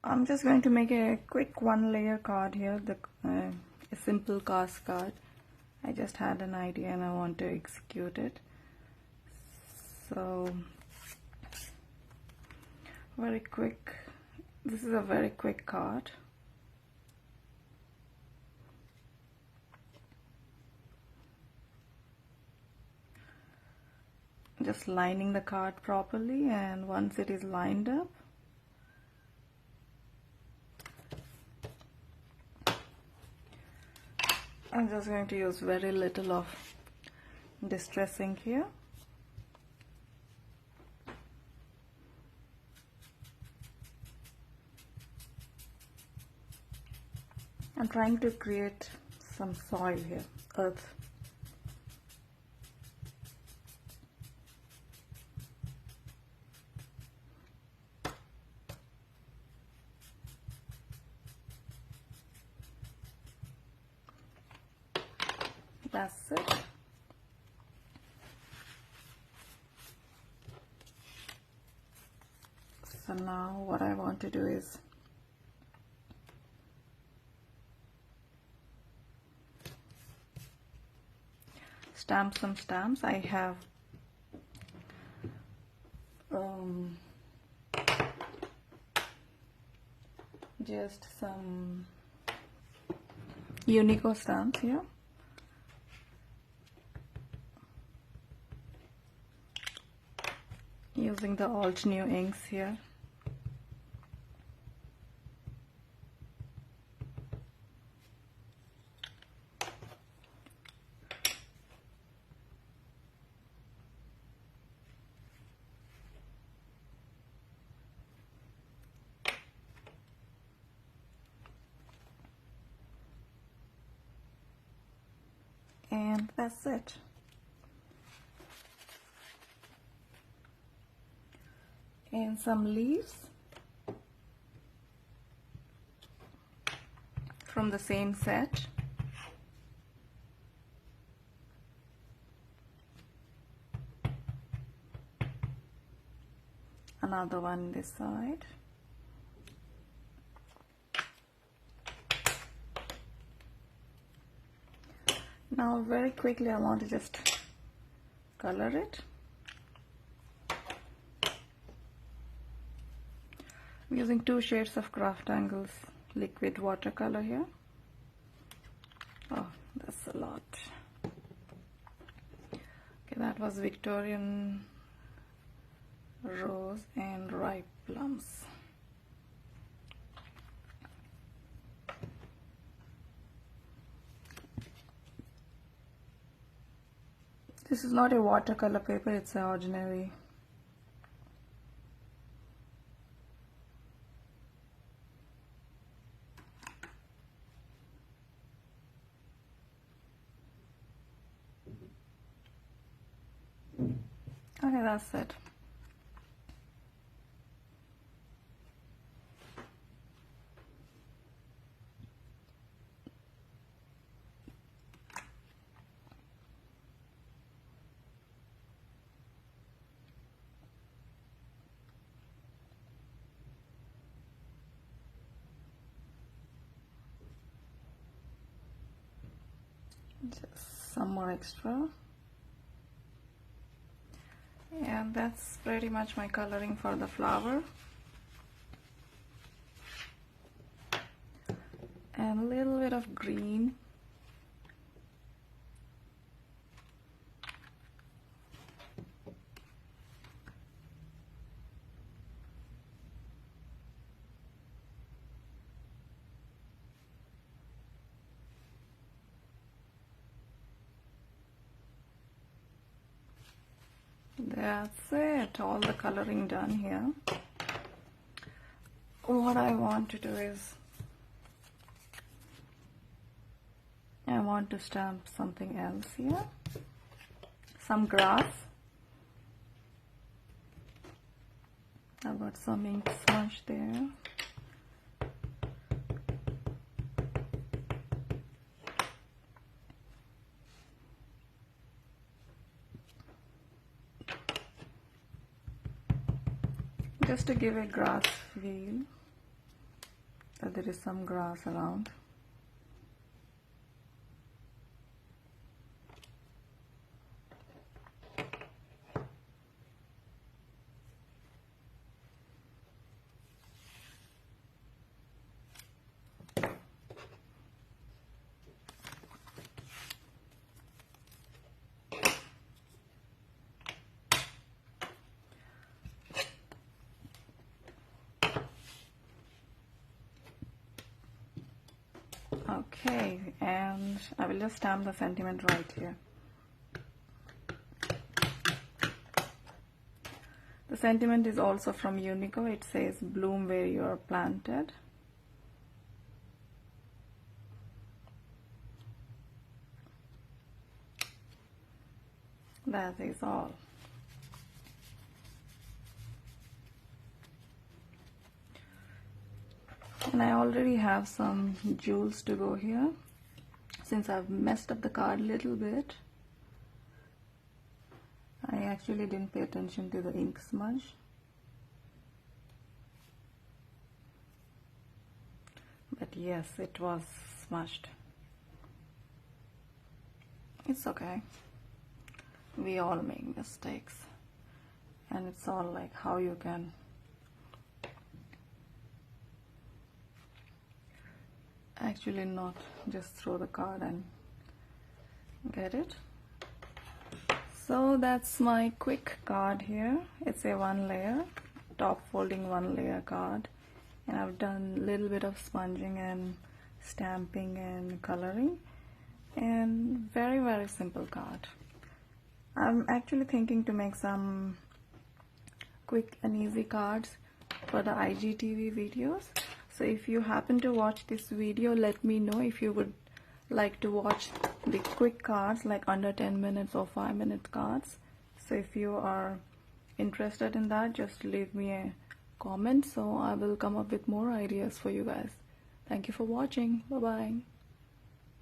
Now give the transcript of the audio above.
I'm just going to make a quick one layer card here, a simple cast card. I just had an idea and I want to execute it. So very quick, this is a very quick card. Just lining the card properly, and once it is lined up, I'm just going to use very little of distress ink here. I'm trying to create some soil here, earth. That's it. So now what I want to do is stamp some stamps. I have just some Unico stamps here. Using the alt new inks here. And that's it. And some leaves from the same set. Another one this side. Now very quickly I want to just color it. I'm using 2 shades of CrafTangles liquid watercolor here. Oh, that's a lot. Okay, that was Victorian Rose and Ripe Plums. This is not a watercolor paper, it's an ordinary. Okay, that's it. Just some more extra. And that's pretty much my coloring for the flower. And a little bit of green. That's it, all the coloring done here. What I want to do is I want to stamp something else here. Some grass. I've got some ink smudge there. Just to give a grass feel. that there is some grass around. Okay, and I will just stamp the sentiment right here. The sentiment is also from Unico. It says bloom where you are planted. That is all. And I already have some jewels to go here, since I've messed up the card a little bit. I actually didn't pay attention to the ink smudge. But yes, it was smudged. It's okay. We all make mistakes. And it's all like how you can actually not just throw the card and get it. So that's my quick card here. It's a one layer, top folding one layer card, and I've done a little bit of sponging and stamping and coloring, and very simple card. I'm actually thinking to make some quick and easy cards for the IGTV videos. So if you happen to watch this video, let me know if you would like to watch the quick cards, like under 10 minutes or 5-minute cards. So if you are interested in that, just leave me a comment, so I will come up with more ideas for you guys. Thank you for watching. Bye bye.